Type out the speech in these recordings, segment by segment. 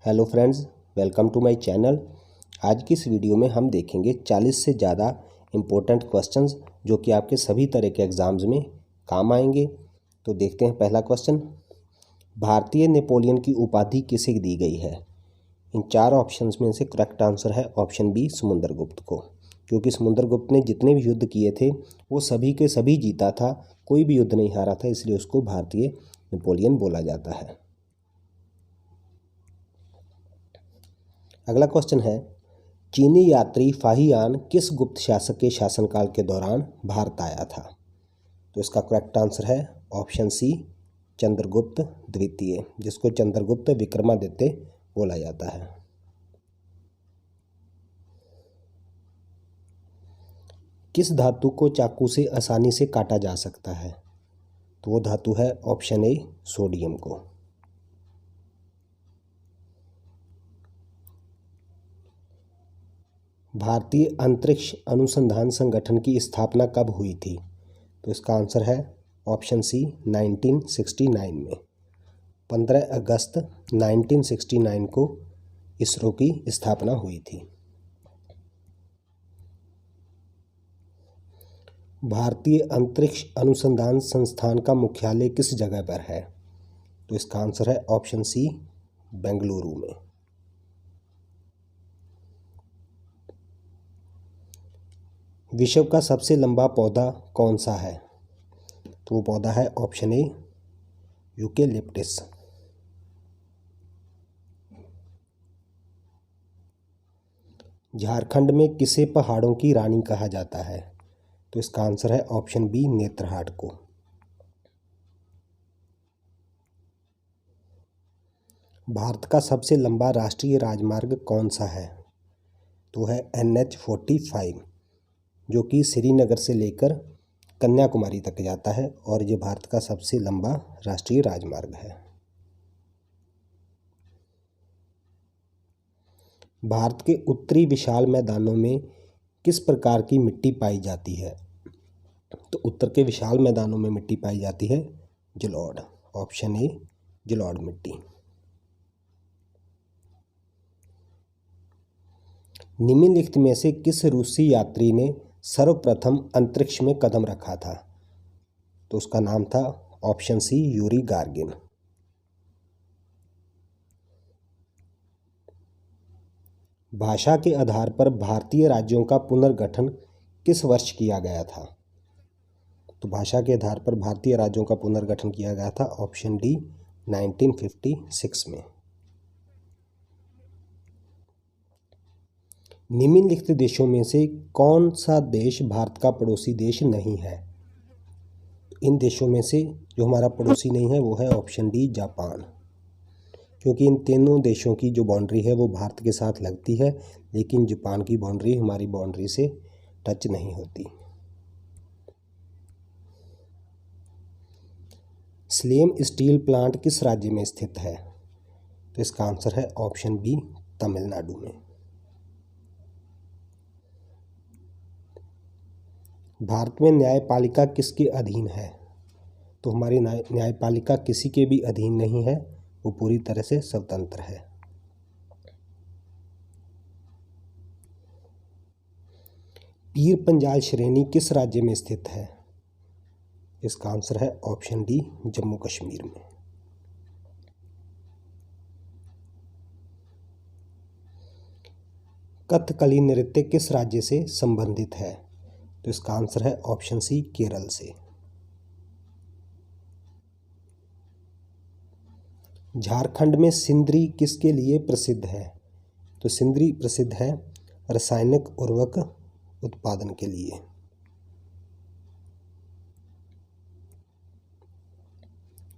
Hello friends, welcome to my channel. आज की इस वीडियो में हम देखेंगे 40 से ज़्यादा इम्पोर्टेंट क्वेश्चंस जो कि आपके सभी तरह के एग्ज़ाम्स में काम आएंगे। तो देखते हैं पहला क्वेश्चन। भारतीय नेपोलियन की उपाधि किसे दी गई है? इन चार ऑप्शंस में से करेक्ट आंसर है ऑप्शन बी, समुद्रगुप्त को। क्योंकि समुद्रगुप्त ने जितने भी युद्ध किए थे वो सभी के सभी जीता था, कोई भी युद्ध नहीं हारा था, इसलिए उसको भारतीय नेपोलियन बोला जाता है। अगला क्वेश्चन है, चीनी यात्री फाहियान किस गुप्त शासक के शासनकाल के दौरान भारत आया था? तो इसका करेक्ट आंसर है ऑप्शन सी, चंद्रगुप्त द्वितीय, जिसको चंद्रगुप्त विक्रमादित्य बोला जाता है। किस धातु को चाकू से आसानी से काटा जा सकता है? तो वो धातु है ऑप्शन ए, सोडियम को। भारतीय अंतरिक्ष अनुसंधान संगठन की स्थापना कब हुई थी? तो इसका आंसर है ऑप्शन सी, 1969 में। 15 अगस्त 1969 को इसरो की स्थापना हुई थी। भारतीय अंतरिक्ष अनुसंधान संस्थान का मुख्यालय किस जगह पर है? तो इसका आंसर है ऑप्शन सी, बेंगलुरु में। विश्व का सबसे लंबा पौधा कौन सा है? तो वो पौधा है ऑप्शन ए, यूकेलिप्टस। झारखंड में किसे पहाड़ों की रानी कहा जाता है? तो इसका आंसर है ऑप्शन बी, नेत्रहाट को। भारत का सबसे लंबा राष्ट्रीय राजमार्ग कौन सा है? तो है NH-45, जो कि श्रीनगर से लेकर कन्याकुमारी तक जाता है और ये भारत का सबसे लंबा राष्ट्रीय राजमार्ग है। भारत के उत्तरी विशाल मैदानों में किस प्रकार की मिट्टी पाई जाती है? तो उत्तर के विशाल मैदानों में मिट्टी पाई जाती है जलोढ़, ऑप्शन ए, जलोढ़ मिट्टी। निम्नलिखित में से किस रूसी यात्री ने सर्वप्रथम अंतरिक्ष में कदम रखा था? तो उसका नाम था ऑप्शन सी, यूरी गार्गिन। भाषा के आधार पर भारतीय राज्यों का पुनर्गठन किस वर्ष किया गया था? तो भाषा के आधार पर भारतीय राज्यों का पुनर्गठन किया गया था ऑप्शन डी, 1956 में। निम्नलिखित देशों में से कौन सा देश भारत का पड़ोसी देश नहीं है? इन देशों में से जो हमारा पड़ोसी नहीं है वो है ऑप्शन डी, जापान। क्योंकि इन तीनों देशों की जो बाउंड्री है वो भारत के साथ लगती है, लेकिन जापान की बाउंड्री हमारी बाउंड्री से टच नहीं होती। स्लेम स्टील प्लांट किस राज्य में स्थित है? तो इसका आंसर है ऑप्शन बी, तमिलनाडु में। भारत में न्यायपालिका किसके अधीन है? तो हमारी न्यायपालिका किसी के भी अधीन नहीं है, वो पूरी तरह से स्वतंत्र है। पीर पंजाल श्रेणी किस राज्य में स्थित है? इसका आंसर है ऑप्शन डी, जम्मू कश्मीर में। कथकली नृत्य किस राज्य से संबंधित है? तो इसका आंसर है ऑप्शन सी, केरल से। झारखंड में सिंदरी किसके लिए प्रसिद्ध है? तो सिंदरी प्रसिद्ध है रासायनिक उर्वरक उत्पादन के लिए।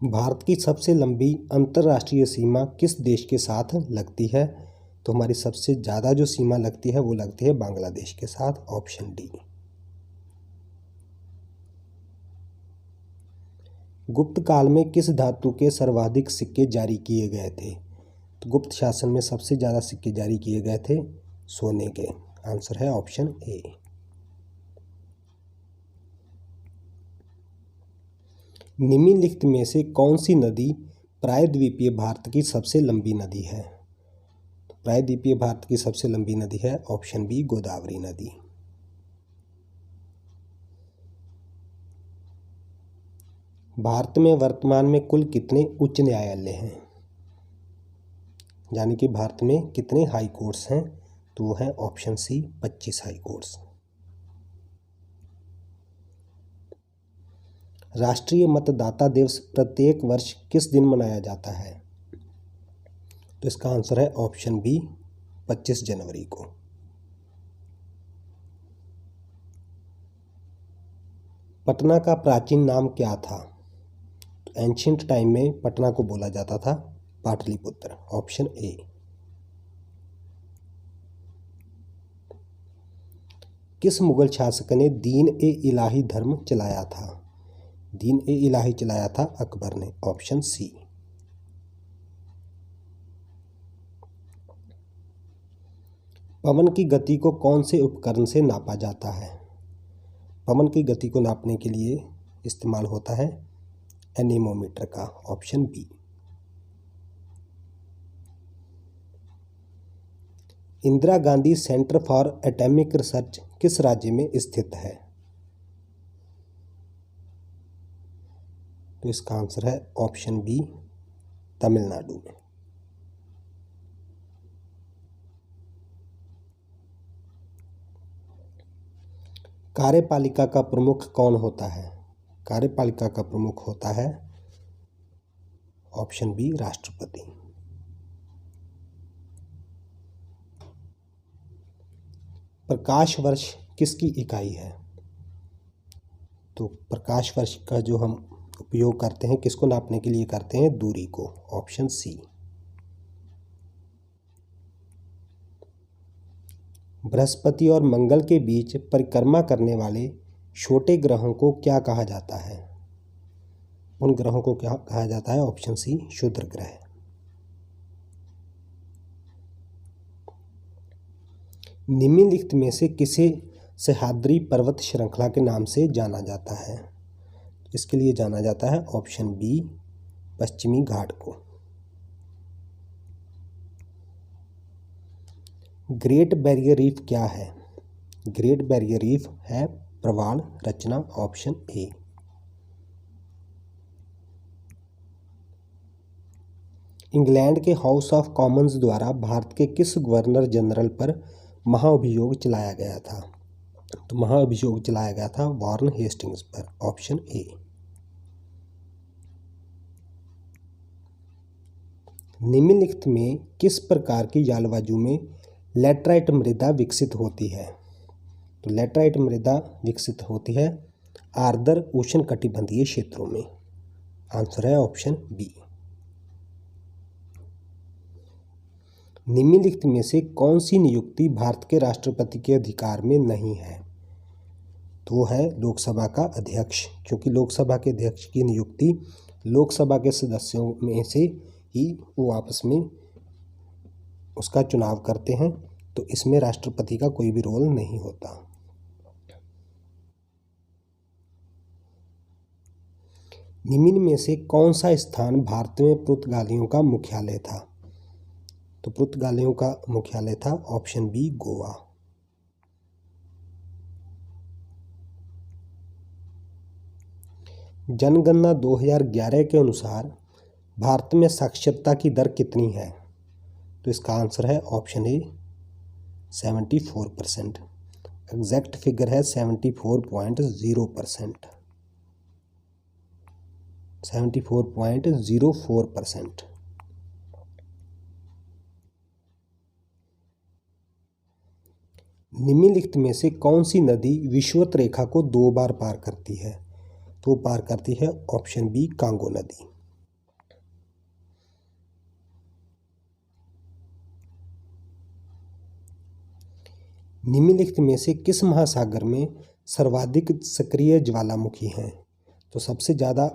भारत की सबसे लंबी अंतर्राष्ट्रीय सीमा किस देश के साथ लगती है? तो हमारी सबसे ज़्यादा जो सीमा लगती है वो लगती है बांग्लादेश के साथ, ऑप्शन डी। गुप्त काल में किस धातु के सर्वाधिक सिक्के जारी किए गए थे? तो गुप्त शासन में सबसे ज़्यादा सिक्के जारी किए गए थे सोने के। आंसर है ऑप्शन ए। निम्नलिखित में से कौन सी नदी प्रायद्वीपीय भारत की सबसे लंबी नदी है? प्रायद्वीपीय भारत की सबसे लंबी नदी है ऑप्शन बी गोदावरी नदी। भारत में वर्तमान में कुल कितने उच्च न्यायालय हैं, यानी कि भारत में कितने हाई कोर्ट्स हैं, तो वो है ऑप्शन सी 25 हाई कोर्ट्स। राष्ट्रीय मतदाता दिवस प्रत्येक वर्ष किस दिन मनाया जाता है, तो इसका आंसर है ऑप्शन बी 25 जनवरी को। पटना का प्राचीन नाम क्या था, तो एंशियंट टाइम में पटना को बोला जाता था पाटलिपुत्र, ऑप्शन ए। किस मुगल शासक ने दीन ए इलाही धर्म चलाया था, दीन ए इलाही चलाया था अकबर ने, ऑप्शन सी। पवन की गति को कौन से उपकरण से नापा जाता है, पवन की गति को नापने के लिए इस्तेमाल होता है एनीमोमीटर का, option B. Indira Gandhi centre for atomic research किस राज्य में स्थित है, तो इसका आंसर है ऑप्शन बी तमिलनाडु में। कार्यपालिका का प्रमुख कौन होता है, कार्यपालिका का प्रमुख होता है ऑप्शन बी राष्ट्रपति। प्रकाश वर्ष किसकी इकाई है, तो प्रकाश वर्ष का जो हम उपयोग करते हैं किसको नापने के लिए करते हैं, दूरी को, ऑप्शन सी। बृहस्पति और मंगल के बीच परिक्रमा करने वाले छोटे ग्रहों को क्या कहा जाता है, उन ग्रहों को क्या कहा जाता है, ऑप्शन सी क्षुद्र ग्रह। निम्नलिखित में से किसे सह्याद्री पर्वत श्रृंखला के नाम से जाना जाता है, इसके लिए जाना जाता है ऑप्शन बी पश्चिमी घाट को। ग्रेट बैरियर रीफ क्या है, ग्रेट बैरियर रीफ है प्रवाल रचना, ऑप्शन ए। इंग्लैंड के हाउस ऑफ कॉमन्स द्वारा भारत के किस गवर्नर जनरल पर महाअभियोग चलाया गया था, तो महाअभियोग चलाया गया था वॉरेन हेस्टिंग्स पर, ऑप्शन ए। निम्नलिखित में किस प्रकार की जलवायु में लैटराइट मृदा विकसित होती है, तो लैटराइट मृदा विकसित होती है आर्द्र उष्णकटिबंधीय क्षेत्रों में, आंसर है ऑप्शन बी। निम्नलिखित में से कौन सी नियुक्ति भारत के राष्ट्रपति के अधिकार में नहीं है, तो वो है लोकसभा का अध्यक्ष, क्योंकि लोकसभा के अध्यक्ष की नियुक्ति लोकसभा के सदस्यों में से ही वो आपस में उसका चुनाव करते हैं, तो इसमें राष्ट्रपति का कोई भी रोल नहीं होता। निम्न में से कौन सा स्थान भारत में पुर्तगालियों का मुख्यालय था, तो पुर्तगालियों का मुख्यालय था ऑप्शन बी गोवा। जनगणना 2011 के अनुसार भारत में साक्षरता की दर कितनी है, तो इसका आंसर है ऑप्शन ए 74%। एग्जैक्ट फिगर है 74.0%, 74.04%। निम्नलिखित में से कौन सी नदी विषुवत रेखा को 2 बार पार करती है, तो पार करती है ऑप्शन बी कांगो नदी। निम्नलिखित में से किस महासागर में सर्वाधिक सक्रिय ज्वालामुखी हैं, तो सबसे ज़्यादा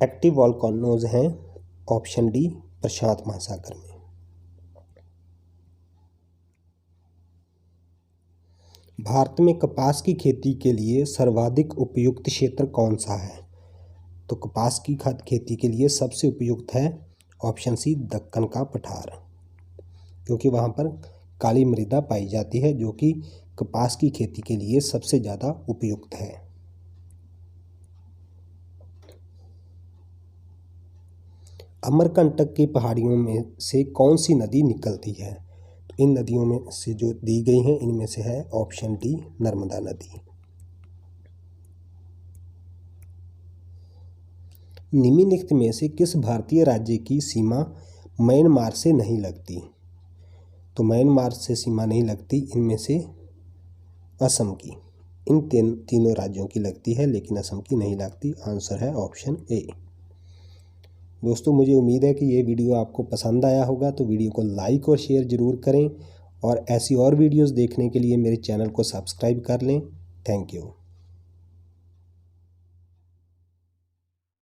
एक्टिव वॉल्केनोज हैं ऑप्शन डी प्रशांत महासागर में। भारत में कपास की खेती के लिए सर्वाधिक उपयुक्त क्षेत्र कौन सा है, तो कपास की खेती के लिए सबसे उपयुक्त है ऑप्शन सी दक्कन का पठार, क्योंकि वहाँ पर काली मृदा पाई जाती है जो कि कपास की खेती के लिए सबसे ज़्यादा उपयुक्त है। अमरकंटक की पहाड़ियों में से कौन सी नदी निकलती है? तो इन नदियों में से जो दी गई हैं इनमें से है ऑप्शन डी नर्मदा नदी। निम्नलिखित में से किस भारतीय राज्य की सीमा म्यांमार से नहीं लगती? तो म्यांमार से सीमा नहीं लगती इनमें से असम की। इन तीनों राज्यों की लगती है लेकिन असम की नहीं लगती। आंसर है ऑप्शन ए। दोस्तों मुझे उम्मीद है कि ये वीडियो आपको पसंद आया होगा, तो वीडियो को लाइक और शेयर ज़रूर करें और ऐसी और वीडियोस देखने के लिए मेरे चैनल को सब्सक्राइब कर लें। Thank you.